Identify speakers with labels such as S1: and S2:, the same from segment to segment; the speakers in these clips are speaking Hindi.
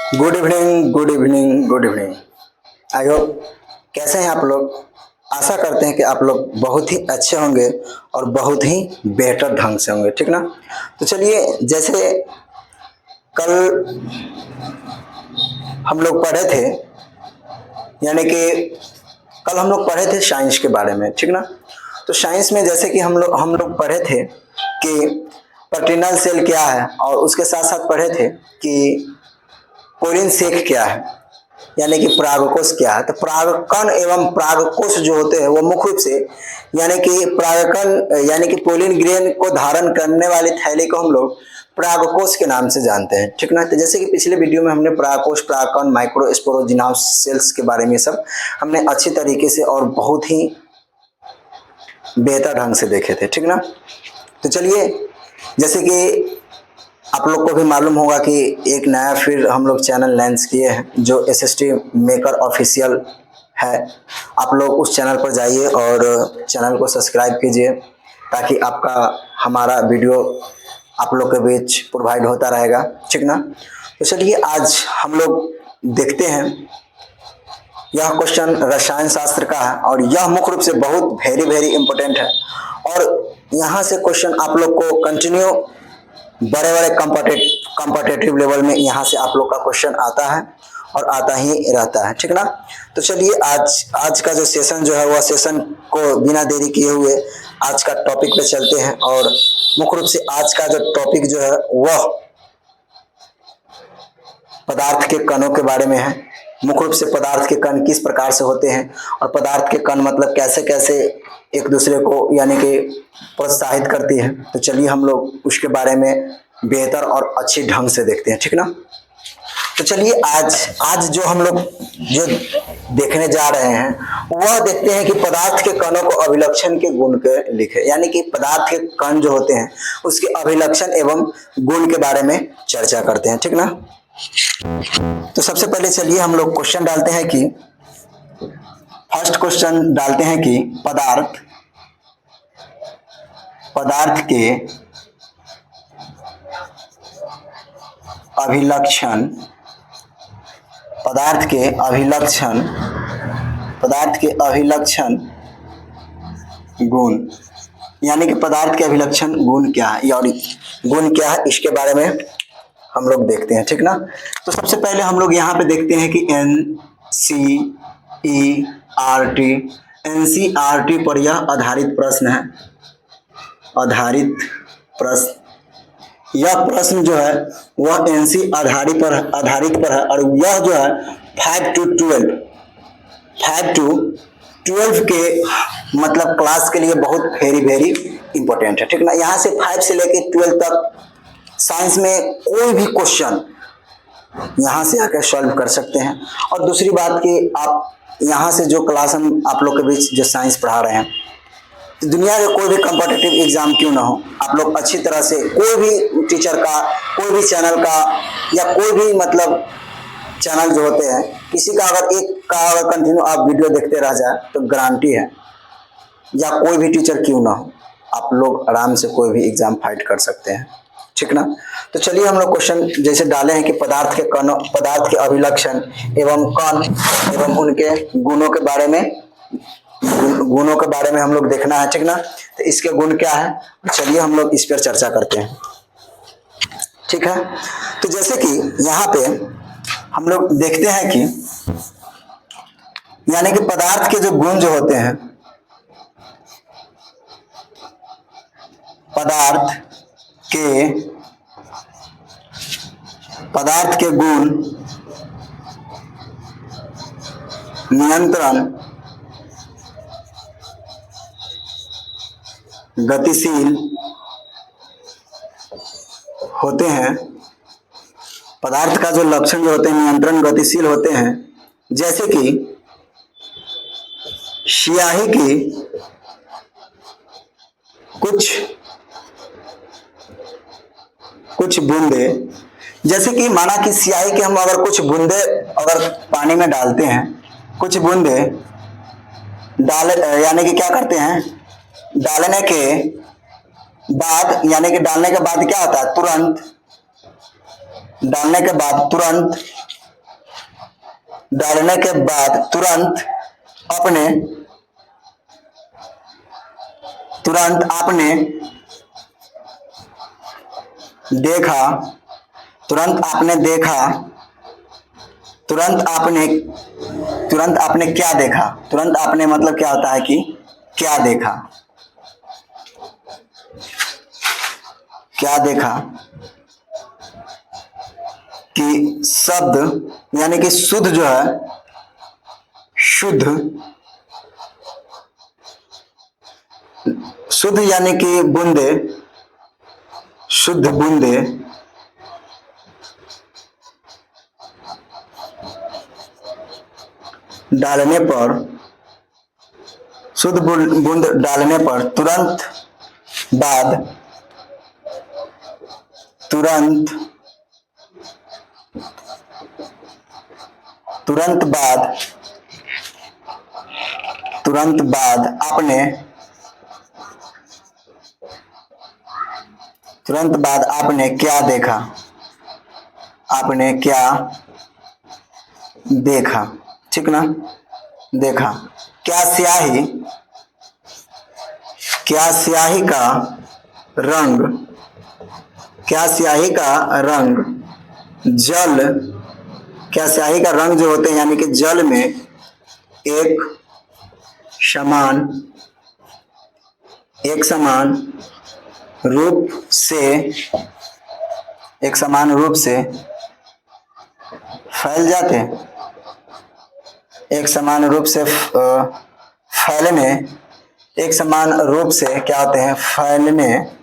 S1: Good evening, good evening, good evening. I hope कैसे हैं आप लोग। आशा करते हैं कि आप लोग बहुत ही अच्छे होंगे और बहुत ही बेहतर ढंग से होंगे, ठीक ना। तो चलिए, जैसे कल हम लोग पढ़े थे, यानी कि कल हम लोग पढ़े थे साइंस के बारे में, ठीक ना। तो साइंस में जैसे कि हम लोग पढ़े थे कि पर्टिनल सेल क्या है, और उसके साथ साथ पढ़े थे कि कोलिन सेक क्या है, यानी कि परागकोश क्या है। तो परागकण एवं परागकोश जो होते हैं वो मुख्य रूप से, यानी कि परागकण यानी कि पोलिन ग्रेन को धारण करने वाली थैली को हम लोग परागकोश के नाम से जानते हैं, ठीक ना। तो जैसे कि पिछले वीडियो में हमने परागकोश, परागकण, माइक्रोस्पोरोजिनास सेल्स के बारे में सब हमने अच्छी तरीके से और बहुत ही बेहतर ढंग से देखे थे, ठीक ना। तो चलिए, जैसे कि आप लोग को भी मालूम होगा कि एक नया फिर हम लोग चैनल लॉन्च किए हैं जो एसएसटी मेकर ऑफिशियल है। आप लोग उस चैनल पर जाइए और चैनल को सब्सक्राइब कीजिए, ताकि आपका हमारा वीडियो आप लोग के बीच प्रोवाइड होता रहेगा, ठीक ना। तो चलिए, आज हम लोग देखते हैं, यह क्वेश्चन रसायन शास्त्र का है और यह मुख्य रूप से बहुत वेरी वेरी इंपॉर्टेंट है। और यहाँ से क्वेश्चन आप लोग को कंटिन्यू बड़े बड़े कॉम्पिटेटिव लेवल में यहाँ से आप लोग का क्वेश्चन आता है और आता ही रहता है, ठीक ना। तो चलिए, आज का जो सेशन जो है वह सेशन को बिना देरी किए हुए आज का टॉपिक पे चलते हैं। और मुख्य रूप से आज का जो टॉपिक जो है वह पदार्थ के कणों के बारे में है। मुख्य रूप से पदार्थ के कण किस प्रकार से होते हैं और पदार्थ के कण मतलब कैसे कैसे एक दूसरे को यानी कि प्रोत्साहित करती है। तो चलिए, हम लोग उसके बारे में बेहतर और अच्छी ढंग से देखते हैं, ठीक ना। तो चलिए, आज जो हम लोग जो देखने जा रहे हैं वह देखते हैं कि पदार्थ के कणों को अभिलक्षण के गुण के लिखे, यानी कि पदार्थ के कण जो होते हैं उसके अभिलक्षण एवं गुण के बारे में चर्चा करते हैं, ठीक ना। तो सबसे पहले चलिए हम लोग क्वेश्चन डालते हैं कि फर्स्ट क्वेश्चन डालते हैं कि पदार्थ के अभिलक्षण गुण, यानी कि पदार्थ के अभिलक्षण गुण क्या है और गुण क्या है, इसके बारे में हम लोग देखते हैं, ठीक ना। तो सबसे पहले हम लोग यहाँ पे देखते हैं कि एनसीईआरटी पर यह आधारित प्रश्न है। यह प्रश्न जो है वह एनसी आधारित पर है और यह जो है 5 to 12 के मतलब क्लास के लिए बहुत वेरी वेरी इंपॉर्टेंट है, ठीक ना। यहाँ से 5 से लेके 12 तक साइंस में कोई भी क्वेश्चन यहाँ से आकर सॉल्व कर सकते हैं। और दूसरी बात कि आप यहाँ से जो क्लास हम आप लोग के बीच जो साइंस पढ़ा रहे हैं, तो दुनिया के कोई भी कॉम्पिटिटिव एग्जाम क्यों ना हो, आप लोग अच्छी तरह से कोई भी टीचर का, कोई भी चैनल का या कोई भी मतलब चैनल जो होते हैं, किसी का अगर एक का अगर कंटिन्यू आप वीडियो देखते रह जाए तो गारंटी है, या कोई भी टीचर क्यों ना हो, आप लोग आराम से कोई भी एग्जाम फाइट कर सकते हैं, ठीक ना। तो चलिए, हम लोग क्वेश्चन जैसे डाले हैं कि पदार्थ के अभिलक्षण एवं कण एवं उनके गुणों के बारे में हम लोग देखना है, ठीक ना। तो इसके गुण क्या है, चलिए हम लोग इस पर चर्चा करते हैं, ठीक है। तो जैसे कि यहाँ पे हम लोग देखते हैं कि यानी कि पदार्थ के जो गुण जो होते हैं, पदार्थ के गुण नियंत्रण, गतिशील होते हैं। पदार्थ का जो लक्षण जो होते हैं नियंत्रण, गतिशील होते हैं। जैसे कि स्याही की कुछ बूंदे, जैसे कि माना कि स्याही के हम अगर कुछ बूंदे अगर पानी में डालते हैं, कुछ बूंदे यानी कि क्या करते हैं, डालने के बाद क्या होता है, डालने के बाद तुरंत डालने के बाद तुरंत आपने देखा तुरंत आपने क्या देखा। तुरंत आपने मतलब क्या होता है कि क्या देखा, कि शब्द यानी कि शुद्ध जो है, शुद्ध यानी कि बूंदे, शुद्ध बूंदे डालने पर, शुद्ध बूंद डालने पर तुरंत बाद आपने क्या देखा, ठीक ना। देखा क्या स्याही का रंग जल, क्या स्याही का रंग जो होते हैं यानी कि जल में एक समान रूप से फैल जाते हैं, क्या होते हैं, फैलने में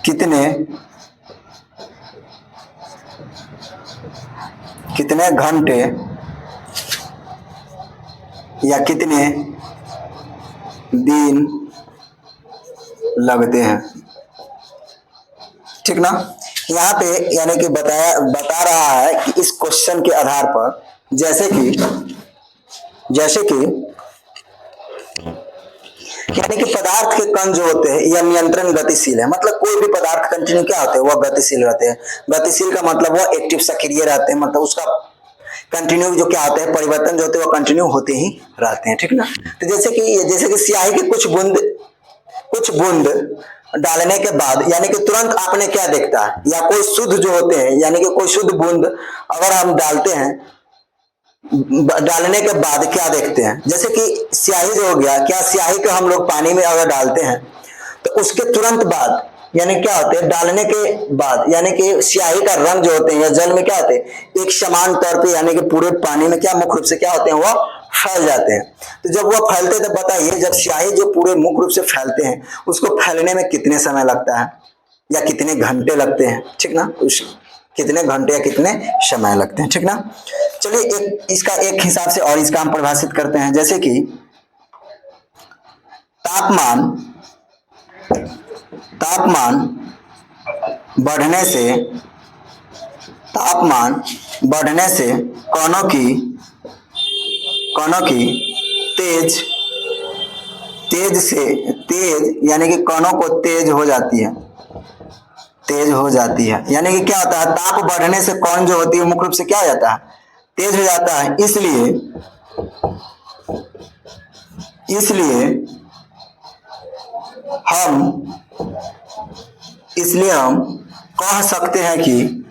S1: कितने घंटे या कितने दिन लगते हैं, ठीक ना। यहाँ पे यानी कि बता रहा है कि इस क्वेश्चन के आधार पर जैसे कि यानी कि पदार्थ के कण जो होते हैं यह नियंत्रण गतिशील है, मतलब कोई भी पदार्थ कंटिन्यू क्या होते हैं, वह गतिशील रहते हैं। गतिशील का मतलब वह एक्टिव सक्रिय रहते हैं, मतलब उसका कंटिन्यू जो क्या होते हैं, परिवर्तन जो होते हैं वो कंटिन्यू होते ही रहते हैं, ठीक ना। तो जैसे कि स्याही की कुछ बूंद डालने के बाद यानी कि तुरंत आपने क्या देखता है, या कोई शुद्ध जो होते हैं यानी कि कोई शुद्ध बूंद अगर हम डालते हैं, डालने के बाद क्या देखते हैं, जैसे कि स्याही जो हो गया, क्या स्याही को हम लोग पानी में अगर डालते हैं तो उसके तुरंत बाद यानी क्या होते हैं, डालने के बाद यानी कि स्याही का रंग जो होते हैं या जल में क्या होते हैं, एक समान तौर पे यानी कि पूरे पानी में क्या मुख्य रूप से क्या होते हैं, वह फैल जाते हैं। तो जब वह फैलते हैं तो बताइए, जब स्याही जो पूरे मुख्य रूप से फैलते हैं उसको फैलने में कितने समय लगता है या कितने घंटे लगते हैं, ठीक ना। कितने घंटे या कितने समय लगते हैं, ठीक ना। चलिए इसका एक हिसाब से और इसका हम परिभाषित करते हैं, जैसे कि तापमान बढ़ने से कणों की तेज यानी कि कणों को तेज हो जाती है, यानी कि क्या होता है, ताप बढ़ने से कण जो होती है मुख्य रूप से क्या हो जाता है, तेज हो जाता है। इसलिए हम कह सकते हैं कि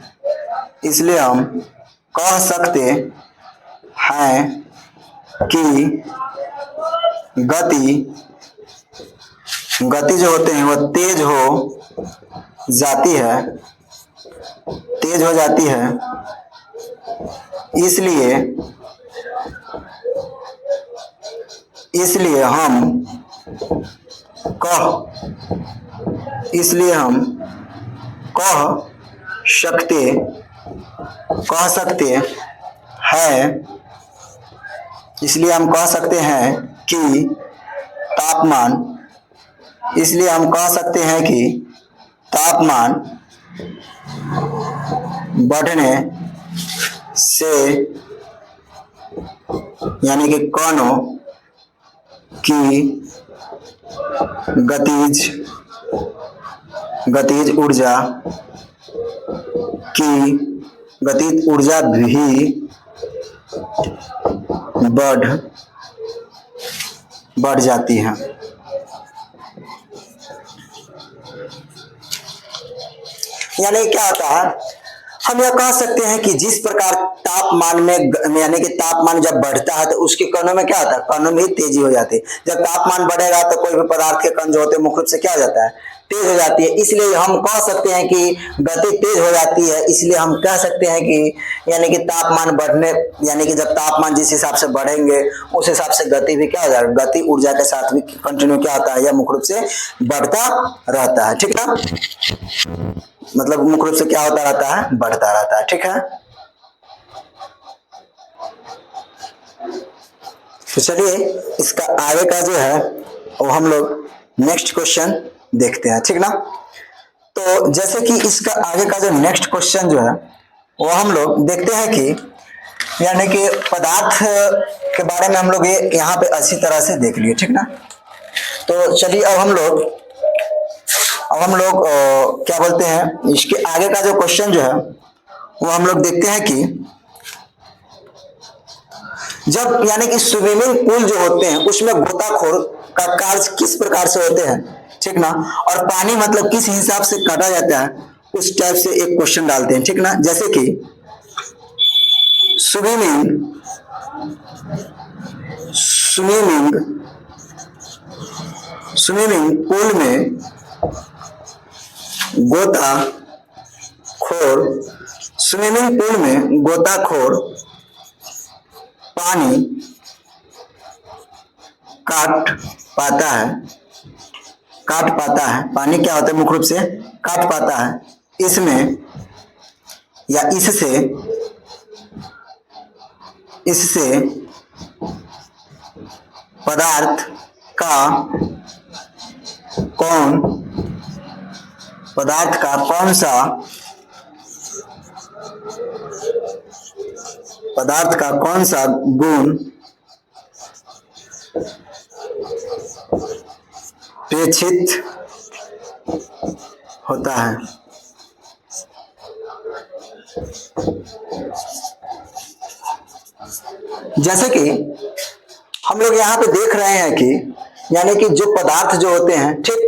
S1: गति जो होते हैं वो तेज हो जाती है। इसलिए हम कह सकते हैं कि तापमान बढ़ने से यानी कि कणों की गतिज गतिज ऊर्जा की गतिज ऊर्जा भी बढ़ जाती है। यानी क्या होता है, हम यह कह सकते हैं कि जिस प्रकार तापमान में यानी कि तापमान जब बढ़ता है तो उसके कणों में क्या होता है, कणों में तेजी हो जाती है। जब तापमान बढ़ेगा तो कोई भी पदार्थ के कण जो होते हैं मुख्य रूप से क्या हो जाता है, तेज हो जाती है। इसलिए हम कह सकते हैं कि गति तेज हो जाती है। इसलिए हम कह सकते हैं कि यानी कि तापमान बढ़ने यानी कि जब तापमान जिस हिसाब से बढ़ेंगे उस हिसाब से गति भी क्या हो जाएगा, गति ऊर्जा के साथ भी कंटिन्यू क्या होता है, यह मुख्य रूप से बढ़ता रहता है। ठीक है, मतलब मुख्य रूप से क्या होता रहता है, बढ़ता रहता है। ठीक है, तो चलिए इसका आगे का जो है वो हम लोग नेक्स्ट क्वेश्चन देखते हैं। ठीक ना, तो जैसे कि इसका आगे का जो नेक्स्ट क्वेश्चन जो है वो हम लोग देखते हैं कि यानी कि पदार्थ के बारे में हम लोग ये यहाँ पे अच्छी तरह से देख लिए। ठीक ना, तो चलिए अब हम लोग क्या बोलते हैं, इसके आगे का जो क्वेश्चन जो है वो हम लोग देखते हैं कि जब यानी कि स्विमिंग पूल जो होते हैं उसमें गोताखोर का कार्य किस प्रकार से होते हैं। ठीक ना, और पानी मतलब किस हिसाब से काटा जाता है, उस टाइप से एक क्वेश्चन डालते हैं। ठीक ना, जैसे कि स्विमिंग स्विमिंग पूल में गोताखोर पानी काट पाता है। पानी क्या होता है, मुख्य रूप से काट पाता है। इसमें या इससे पदार्थ का कौन सा गुण पेक्षित होता है। जैसे कि हम लोग यहाँ पे देख रहे हैं कि यानी कि जो पदार्थ जो होते हैं, ठीक,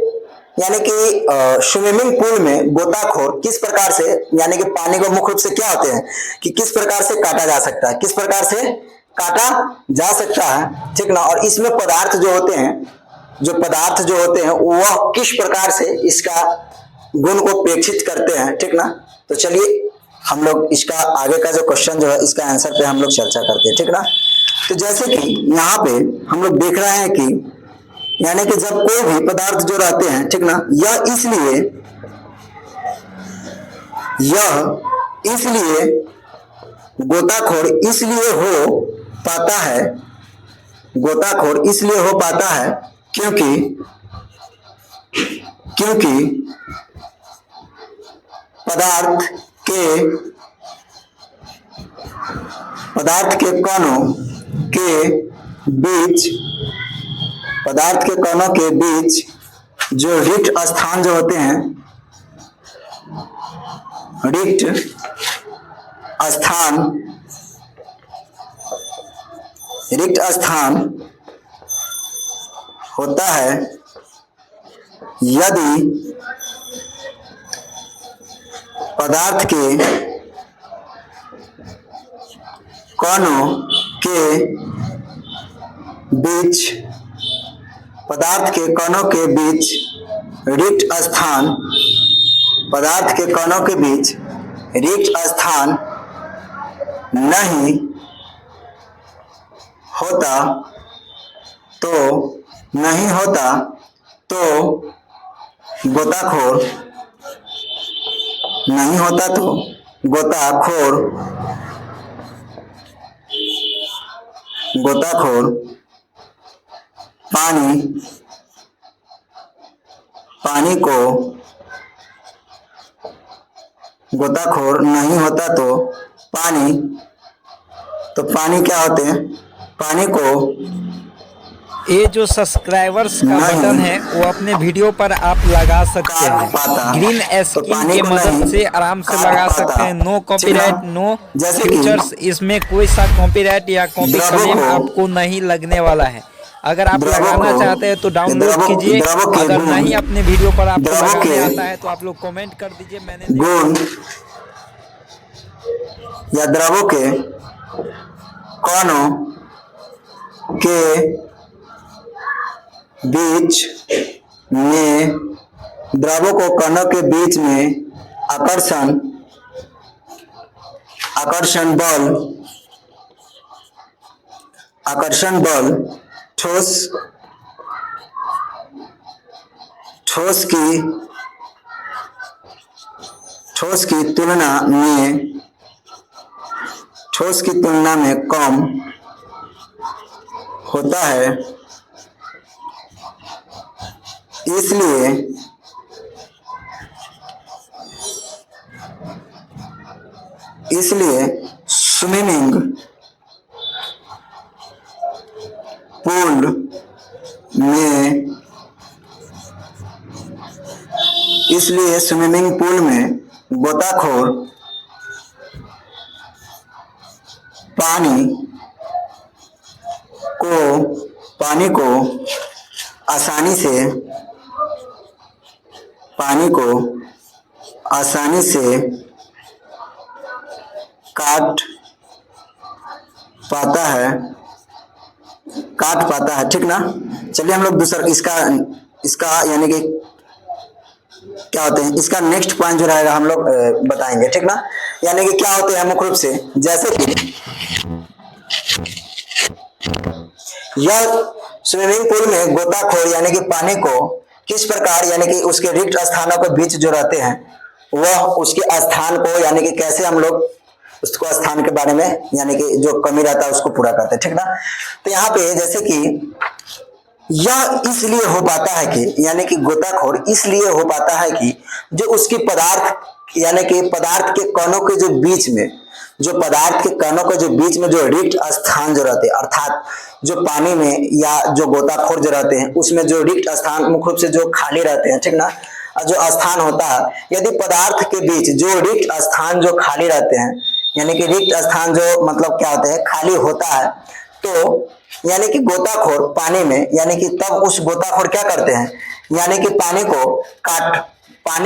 S1: यानी कि स्विमिंग पूल में गोताखोर किस प्रकार से यानी कि पानी को मुख्य रूप से क्या होते हैं कि किस प्रकार से काटा जा सकता है, ठीक ना। और इसमें पदार्थ जो होते हैं वह किस प्रकार से इसका गुण को प्रेक्षित करते हैं। ठीक ना, तो चलिए हम लोग इसका आगे का जो क्वेश्चन जो है इसका आंसर पे हम लोग चर्चा करते हैं। ठीक ना, तो जैसे कि यहाँ पे हम लोग देख रहे हैं कि यानी कि जब कोई भी पदार्थ जो रहते हैं, ठीक ना, यह इसलिए गोताखोर इसलिए हो पाता है क्योंकि पदार्थ के कणों के बीच जो रिक्त स्थान जो होते हैं, रिक्त स्थान होता है। यदि पदार्थ के कणों के बीच रिक्त स्थान नहीं होता तो गोताखोर पानी को पानी क्या होते हैं, पानी को
S2: ये जो सब्सक्राइबर्स का बटन है वो अपने वीडियो पर आप लगा सकते हैं, ग्रीन स्क्रीन के मदद से आराम से लगा सकते हैं। नो कॉपीराइट, नो फ्यूचर्स, इसमें कोई सा कॉपीराइट या कॉपी क्लेम आपको नहीं लगने वाला है। अगर आप लगाना चाहते हैं तो डाउनलोड कीजिए, अगर नहीं अपने वीडियो पर आपको लगाने आता है तो आप लोग कमेंट कर दीजिए। मैंने
S1: गुण या द्रवों के कणों के बीच में, द्रवों को कणों के बीच में आकर्षण बल ठोस की तुलना में कम होता है, इसलिए स्विमिंग पूल में गोताखोर पानी को आसानी से काट पाता है, ठीक ना। चलिए हम लोग दूसरा इसका यानी कि क्या होते हैं, इसका नेक्स्ट पॉइंट जो रहेगा हम लोग बताएंगे, ठीक ना। यानी कि क्या होते हैं मुख्य रूप से, जैसे कि यह स्विमिंग पूल में गोताखोर यानी कि पानी को किस प्रकार यानी कि उसके रिक्त स्थानों के बीच जो रहते हैं वह उसके स्थान को यानी कि कैसे हम लोग उसको स्थान के बारे में यानी कि जो कमी रहता है उसको पूरा करते हैं, ठीक ना। तो यहाँ पे जैसे कि यह इसलिए हो पाता है कि यानी कि गोताखोर इसलिए हो पाता है कि जो उसके पदार्थ यानी कि पदार्थ के कणों के जो बीच में जो रिक्त स्थान जो रहते हैं, अर्थात जो पानी में या जो गोताखोर जो रहते हैं उसमें जो रिक्त स्थान मुख्य रूप से जो खाली रहते हैं, ठीक ना, जो स्थान होता है, यदि पदार्थ के बीच जो रिक्त स्थान जो खाली रहते हैं यानी कि रिक्त स्थान जो मतलब क्या होते हैं खाली होता है, तो यानी कि गोताखोर पानी में यानी कि तब उस गोताखोर क्या करते हैं यानी कि पानी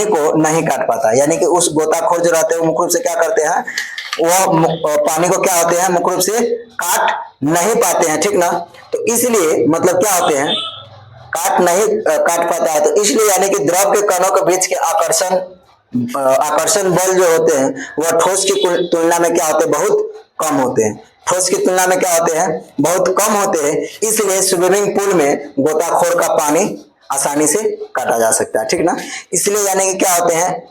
S1: को नहीं काट पाता, यानी कि उस गोताखोर जो रहते हैं वो मुख्य रूप से क्या करते हैं, वो पानी को क्या होते हैं मुख्य रूप से काट नहीं पाते हैं, ठीक ना। तो इसलिए मतलब क्या होते हैं काट पाता है, तो इसलिए यानी कि द्रव के कणों के बीच के आकर्षण बल जो होते हैं वह ठोस की तुलना में क्या होते हैं बहुत कम होते हैं, बहुत कम होते हैं। इसलिए स्विमिंग पूल में गोताखोर का पानी आसानी से काटा जा सकता है, ठीक ना। इसलिए यानी कि क्या होते हैं,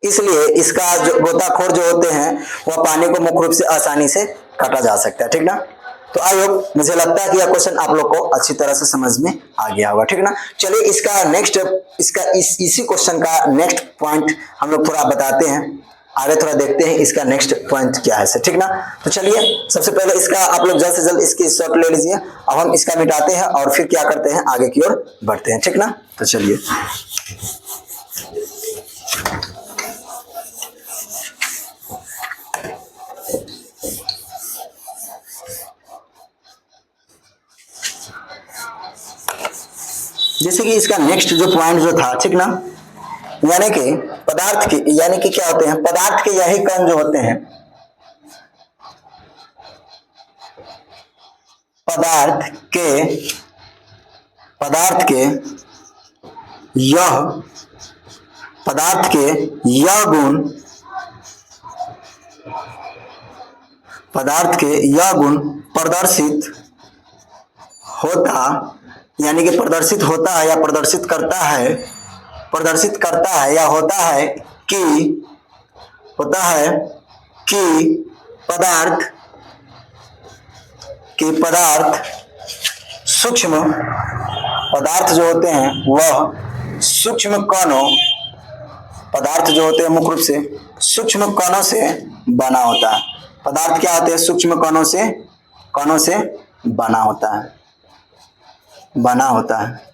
S1: इसलिए इसका जो गोताखोर जो होते हैं वह पानी को मुख्य रूप से आसानी से काटा जा सकता है, ठीक ना। तो आई होप, मुझे लगता है कि यह क्वेश्चन आप लोग को अच्छी तरह से समझ में आ गया होगा, ठीक ना। चलिए इसी क्वेश्चन का नेक्स्ट पॉइंट हम लोग थोड़ा बताते हैं, आगे थोड़ा देखते हैं इसका नेक्स्ट पॉइंट क्या है, ठीक ना। तो चलिए सबसे पहले इसका आप लोग जल्द से जल्द इसकी शॉट ले लीजिए। अब हम इसका मिटाते हैं और फिर क्या करते हैं आगे की ओर बढ़ते हैं, ठीक ना। तो चलिए जैसे कि इसका नेक्स्ट जो पॉइंट जो था, ठीक ना, यानी कि पदार्थ के यानी कि क्या होते हैं, पदार्थ के यही कण जो होते हैं, पदार्थ के यह गुण प्रदर्शित होता है या प्रदर्शित करता है या होता है कि पदार्थ सूक्ष्म पदार्थ जो होते हैं वह सूक्ष्म कणों पदार्थ जो होते हैं मुख्य रूप से सूक्ष्म कणों से बना होता है। पदार्थ क्या होते हैं, सूक्ष्म कणों से बना होता है। बना होता है।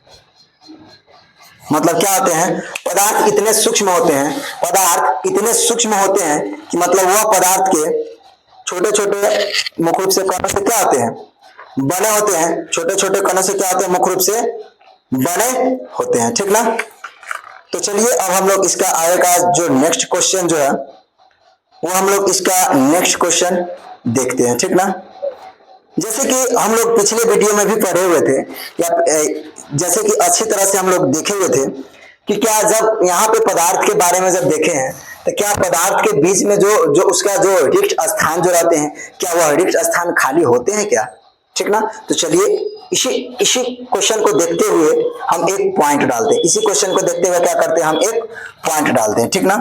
S1: मतलब क्या होते हैं, पदार्थ इतने सूक्ष्म होते हैं, पदार्थ इतने सूक्ष्म होते हैं कि मतलब वह पदार्थ के छोटे छोटे मुख्य रूप से कणों से क्या होते हैं, बने होते हैं। छोटे छोटे कणों से क्या होते हैं, मुख्य रूप से बने होते हैं। ठीक ना। तो चलिए अब हम लोग इसका आगे का जो नेक्स्ट क्वेश्चन जो है वो हम लोग इसका नेक्स्ट क्वेश्चन देखते हैं। ठीक ना। जैसे कि हम लोग पिछले वीडियो में भी पढ़े हुए थे या जैसे कि अच्छी तरह से हम लोग देखे हुए थे कि क्या जब यहाँ पे पदार्थ के बारे में जब देखे हैं तो क्या पदार्थ के बीच में जो उसका जो रिक्त स्थान जो रहते हैं, क्या वह रिक्त स्थान खाली होते हैं क्या। ठीक ना। तो चलिए इसी क्वेश्चन को देखते हुए हम एक पॉइंट डालते हैं। इसी क्वेश्चन को देखते हुए क्या करते हैं, हम एक पॉइंट डालते हैं। ठीक ना।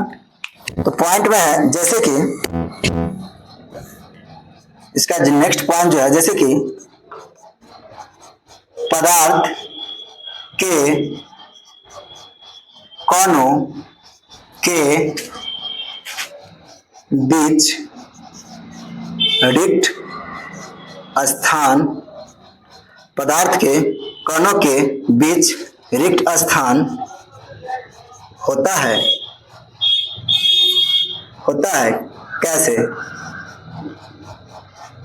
S1: तो पॉइंट में है जैसे कि इसका नेक्स्ट पॉइंट जो है, जैसे कि पदार्थ के कणों के बीच रिक्त स्थान, पदार्थ के कणों के बीच रिक्त स्थान होता है कैसे,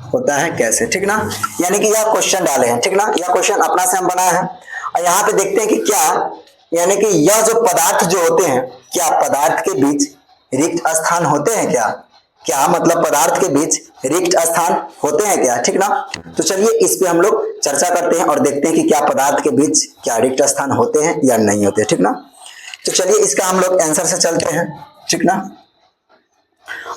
S1: होता है कैसे। ठीक ना। यानी कि यह क्वेश्चन डाले हैं। ठीक ना। यह क्वेश्चन अपना से हम बनाए हैं और यहाँ पे देखते हैं कि क्या, यानी कि यह जो पदार्थ जो होते हैं, क्या पदार्थ के बीच रिक्त स्थान होते हैं क्या, क्या मतलब पदार्थ के बीच रिक्त स्थान होते हैं क्या। ठीक ना। तो चलिए इस पे हम लोग चर्चा करते हैं और देखते हैं कि क्या पदार्थ के बीच क्या रिक्त स्थान होते हैं या नहीं होते। ठीक ना। तो चलिए इसका हम लोग आंसर से चलते हैं। ठीक ना।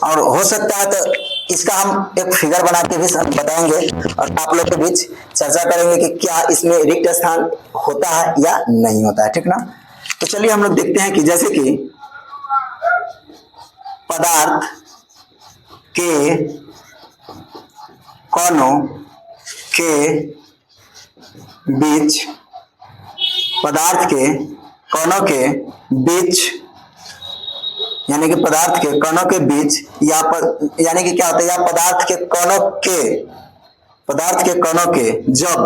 S1: और हो सकता है तो इसका हम एक फिगर बना के भी बताएंगे और आप लोग के बीच चर्चा करेंगे कि क्या इसमें रिक्त स्थान होता है या नहीं होता है। ठीक ना। तो चलिए हम लोग देखते हैं कि जैसे कि पदार्थ के कणों के बीच, पदार्थ के कणों के बीच, यानी कि पदार्थ के कणों के बीच यानी कि क्या होता है, या पदार्थ के कणों के जब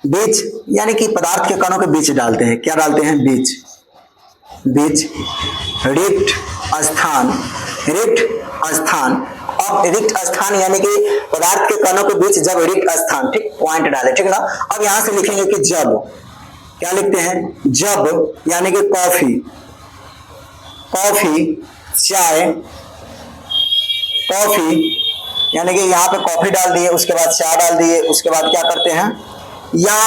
S1: बीच, यानी कि पदार्थ के कणों के बीच डालते हैं, क्या डालते हैं, बीच रिक्त स्थान। अब रिक्त स्थान यानी कि पदार्थ के कणों के बीच जब रिक्त स्थान, ठीक, पॉइंट डाले। ठीक ना। अब यहां से लिखेंगे कि जब, क्या लिखते हैं, जब यानी कि कॉफी, चाय, कॉफी यानी कि यहाँ पे कॉफी डाल दिए, उसके बाद चाय डाल दिए, उसके बाद क्या करते हैं, या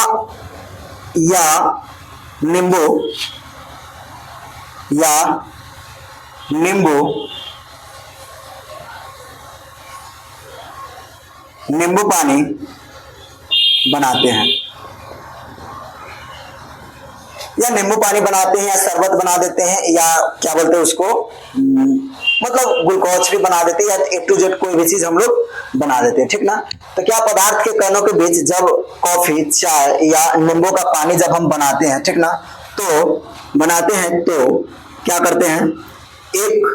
S1: नींबू पानी बनाते हैं, या नींबू पानी बनाते हैं, या शरबत बना देते हैं, या क्या बोलते हैं उसको, मतलब ग्लूकोज भी बना देते हैं, या A to Z कोई भी चीज हम लोग बना देते हैं। ठीक ना। तो क्या पदार्थ के कणों के बीच जब कॉफी, चाय या नींबू का पानी जब हम बनाते हैं, ठीक ना, तो बनाते हैं तो क्या करते हैं, एक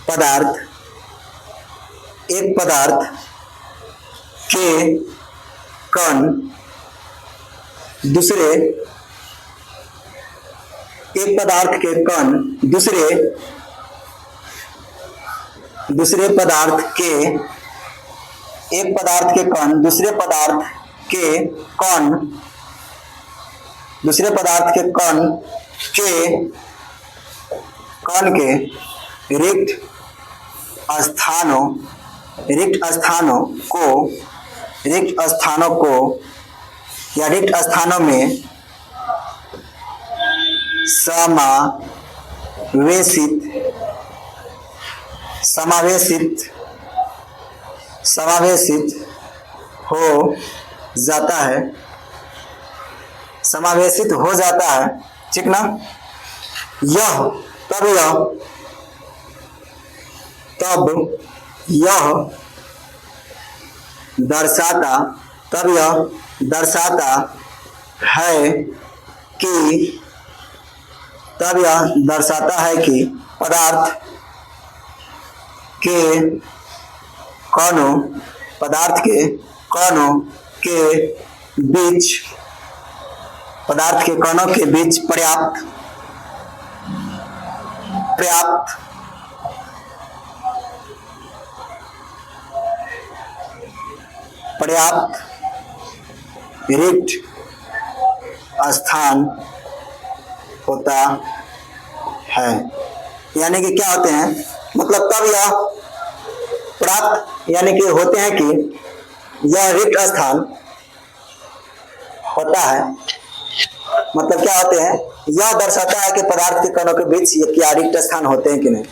S1: पदार्थ के कण दूसरे पदार्थ के कण दूसरे पदार्थ के कण के रिक्त स्थानों को या रिक्त स्थानों में समावेशित हो जाता है। ठीक ना। तब यह दर्शाता है कि पदार्थ के कणों के बीच पदार्थ के कणों के बीच पर्याप्त रिक्त स्थान होता है। यानी कि क्या होते हैं, मतलब तब यह प्राप्त यानी कि होते हैं कि यह रिक्त स्थान होता है, मतलब क्या होते हैं, यह दर्शाता है कि पदार्थ के कणों के बीच क्या रिक्त स्थान होते हैं कि नहीं।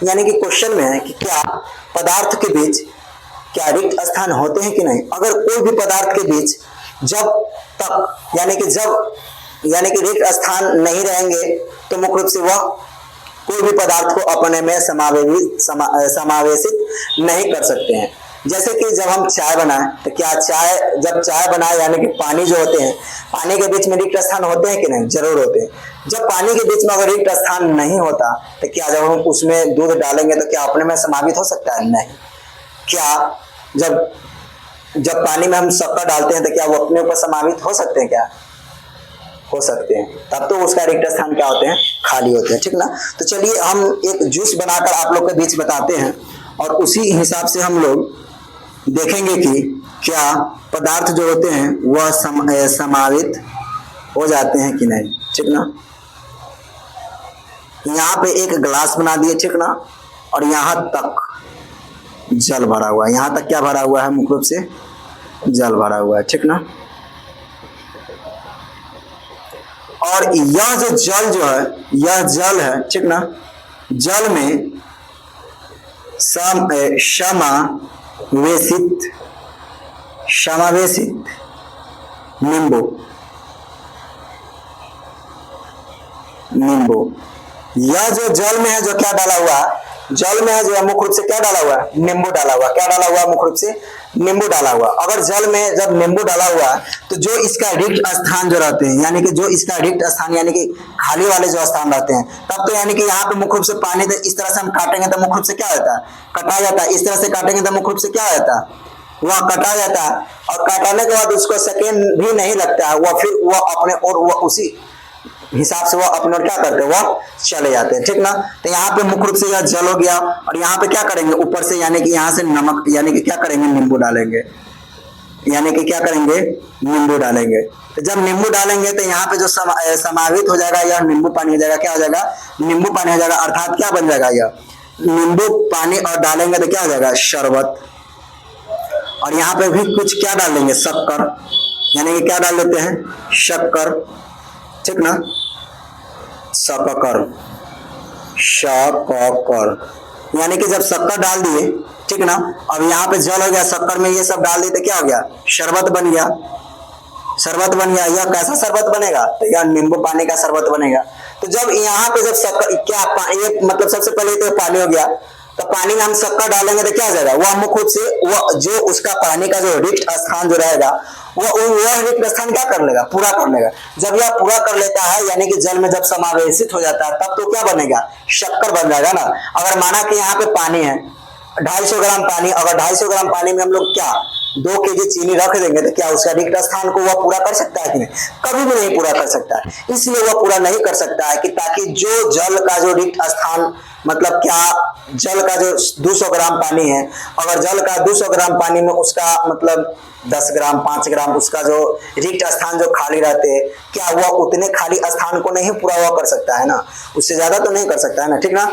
S1: यानी कि क्वेश्चन में है कि क्या पदार्थ के बीच क्या रिक्त स्थान होते हैं कि नहीं। अगर कोई भी पदार्थ के बीच जब तक यानी कि रिक्त स्थान नहीं रहेंगे तो मुख्य रूप से वह कोई भी पदार्थ को अपने में समावेशित नहीं कर सकते हैं। जैसे कि जब हम चाय बनाएं तो क्या जब चाय बनाए यानी कि पानी जो होते हैं, पानी के बीच में रिक्त स्थान होते हैं कि नहीं, जरूर होते हैं। जब पानी के बीच में अगर रिक्त स्थान नहीं होता तो क्या जब हम उसमें दूध डालेंगे तो क्या अपने में समावित हो सकता है, नहीं। क्या जब पानी में हम शक्कर डालते हैं तो क्या वो अपने ऊपर समावित हो सकते हैं, क्या हो सकते हैं, तब तो उसका रिक्त स्थान क्या होते हैं, खाली होते हैं, ठीक ना। तो चलिए हम एक जूस बनाकर आप लोग के बीच बताते हैं और उसी हिसाब से हम लोग देखेंगे कि क्या पदार्थ जो होते हैं वह समावित हो जाते हैं कि नहीं, ठीक ना। यहाँ पे एक गिलास बना दिए, ठीक ना, और यहाँ तक जल भरा हुआ है। यहाँ तक क्या भरा हुआ है, मुख्य रूप से जल भरा हुआ है, ठीक ना। और यह जो जल जो है, यह जल है, ठीक ना। जल में समावेशित नींबू यह जो जल में है, जो क्या डाला हुआ है, जल में है जो मुख्य रूप से क्या डाला हुआ है, नींबू डाला हुआ। क्या डाला हुआ, मुख्य रूप से नींबू डाला हुआ। अगर जल में जब नींबू डाला हुआ तो जो इसका रिक्त स्थान जो रहते हैं, यानी कि जो इसका रिक्त स्थान यानी कि खाली वाले जो स्थान रहते हैं, तब तो यानी कि यहाँ पे मुख्य रूप से पानी, तो इस तरह से हम काटेंगे तो मुख्य रूप से क्या होता है, कटा जाता है। इस तरह से काटेंगे तो मुख्य रूप से क्या होता है, वह कटा जाता है। और काटने के बाद उसको सेकेंड भी नहीं लगता है, वह फिर वह अपने और वह उसी हिसाब से वह अपने क्या करते हैं, वह चले जाते हैं, ठीक ना। तो यहाँ पे मुख्य रूप से यह जल हो गया और यहाँ पे क्या करेंगे, ऊपर से यानी कि यहाँ से नमक यानी कि क्या करेंगे, नींबू डालेंगे, यानी कि क्या करेंगे, नींबू डालेंगे। तो जब नींबू डालेंगे तो यहाँ पे जो समावित हो जाएगा, यह नींबू पानी हो जाएगा। क्या हो जाएगा, नींबू पानी हो जाएगा, अर्थात क्या बन जाएगा, यह नींबू पानी। और डालेंगे तो क्या हो जाएगा, शरबत। और यहाँ पे भी कुछ क्या डाल देंगे, शक्कर, यानी कि क्या डाल देते हैं, शक्कर, ठीक ना, शक्कर यानी कि जब शक्कर डाल दिए, ठीक ना। अब यहाँ पे जल हो गया, शक्कर में ये सब डाल दिए तो क्या हो गया, शरबत बन गया। यह कैसा शरबत बनेगा, तो यह नींबू पानी का शरबत बनेगा। तो जब यहाँ पे जब शक्कर ये मतलब सबसे पहले तो पानी हो गया, तो पानी में हम शक्कर डालेंगे तो क्या हो जाएगा, वह मुख्य रूप से वह जो उसका पानी का जो रिक्त स्थान जो रहेगा, वह रिक्त स्थान क्या कर लेगा, पूरा कर लेगा। जब यह पूरा कर लेता है यानी कि जल में जब समावेशित हो जाता है, तब तो क्या बनेगा, शक्कर बन जाएगा ना। अगर माना कि यहाँ पे पानी है 250 ग्राम पानी, अगर 250 ग्राम पानी में हम लोग क्या 2 केजी चीनी रख देंगे तो क्या उसका रिक्त स्थान को वह पूरा कर सकता है कि नहीं, कभी भी नहीं पूरा कर सकता है। इसलिए वह पूरा नहीं कर सकता है कि ताकि जो जल का जो रिक्त स्थान, मतलब क्या जल का जो 200 ग्राम पानी है, अगर जल का 200 ग्राम पानी में उसका मतलब 10 ग्राम 5 ग्राम उसका जो रिक्त स्थान जो खाली रहते हैं, क्या वह उतने खाली स्थान को नहीं पूरा हुआ कर सकता है ना, उससे ज्यादा तो नहीं कर सकता है ना, ठीक ना।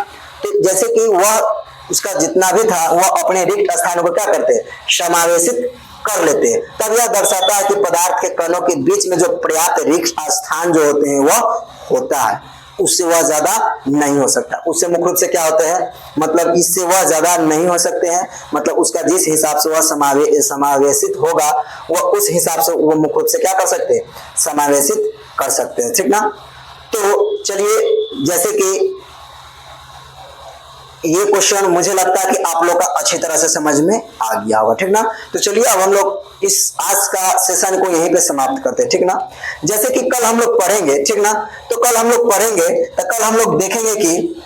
S1: तो जैसे कि वह उसका जितना भी था वह अपने रिक्त स्थान को क्या करते हैं, समावेशित कर लेते हैं। तब यह दर्शाता है कि पदार्थ के कणों के बीच में जो पर्याप्त रिक्त स्थान जो होते हैं वह होता है, उससे वह ज्यादा नहीं हो सकता। उससे मुख्य रूप से क्या होता है, मतलब इससे वह ज्यादा नहीं हो सकते हैं, मतलब उसका जिस हिसाब से वह समावेशित होगा वह उस हिसाब से वह मुख्य रूप से क्या कर सकते हैं, समावेशित कर सकते हैं, ठीक ना। तो चलिए, जैसे कि ये क्वेश्चन मुझे लगता है कि आप लोग का अच्छी तरह से समझ में आ गया होगा, ठीक ना। तो चलिए अब हम लोग इस आज का सेशन को यहीं पे समाप्त करते हैं, ठीक ना। जैसे कि कल हम लोग पढ़ेंगे, ठीक ना, तो कल हम लोग पढ़ेंगे तो कल हम लोग देखेंगे कि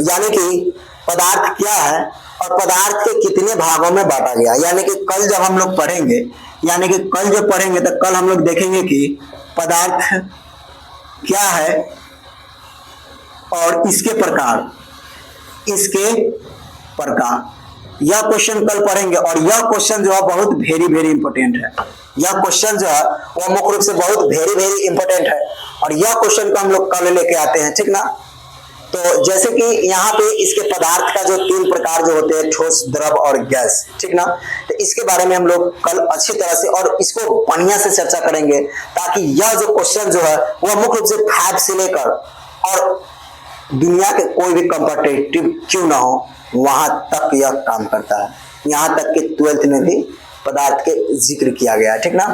S1: यानी कि पदार्थ क्या है और पदार्थ के कितने भागों में बांटा गया। यानी कि कल जब हम लोग पढ़ेंगे, यानी कि कल जब पढ़ेंगे तो कल हम लोग देखेंगे कि पदार्थ क्या है और इसके प्रकार, यह क्वेश्चन कल पढ़ेंगे। और यह क्वेश्चन जो है बहुत वेरी इंपॉर्टेंट है। यह क्वेश्चन जो है वह मुख्य रूप से बहुत वेरी इंपॉर्टेंट है और यह क्वेश्चन को हम लोग कल लेके आते हैं, ठीक ना। तो जैसे कि यहाँ पे इसके पदार्थ का जो 3 प्रकार जो होते हैं, ठोस, द्रव और गैस, ठीक ना। तो इसके बारे में हम लोग कल अच्छी तरह से और इसको बढ़िया से चर्चा करेंगे, ताकि यह जो क्वेश्चन जो है वह मुख्य रूप से 5 से लेकर और दुनिया के कोई भी कॉम्पिटिटिव क्यों ना हो वहां तक यह काम करता है। यहाँ तक कि 12th में भी पदार्थ के जिक्र किया गया है, ठीक ना।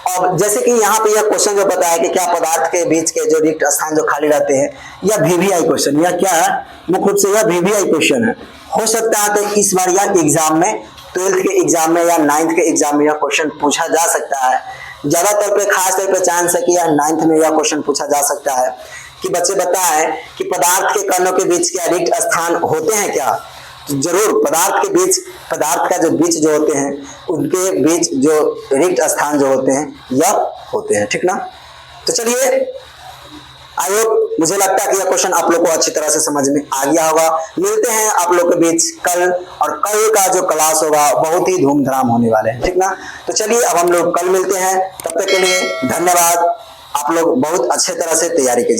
S1: अब जैसे कि यहाँ पे यह क्वेश्चन जो बताया कि क्या पदार्थ के बीच के जो रिक्त स्थान जो खाली रहते हैं, यह VVI क्वेश्चन, यह क्या है, मुख्य रूप से यह VVI क्वेश्चन है। हो सकता है तो इस बार यह एग्जाम में 12th के एग्जाम में या 9th के एग्जाम में यह क्वेश्चन पूछा जा सकता है। ज्यादातर पे खास तौर पर चांस है कि यह 9th में यह क्वेश्चन पूछा जा सकता है कि बच्चे बताएं कि पदार्थ के कणों के बीच क्या रिक्त स्थान होते हैं क्या। जरूर पदार्थ का जो बीच जो होते हैं उनके बीच जो रिक्त स्थान जो होते हैं यह होते हैं, ठीक ना। तो चलिए, आई होप, मुझे लगता है कि यह क्वेश्चन आप लोग को अच्छी तरह से समझ में आ गया होगा। मिलते हैं आप लोग के बीच कल, और कल का जो क्लास होगा बहुत ही धूमधाम होने वाले हैं, ठीक ना। तो चलिए अब हम लोग कल मिलते हैं, तब तक के लिए धन्यवाद। आप लोग बहुत अच्छे तरह से तैयारी कीजिए।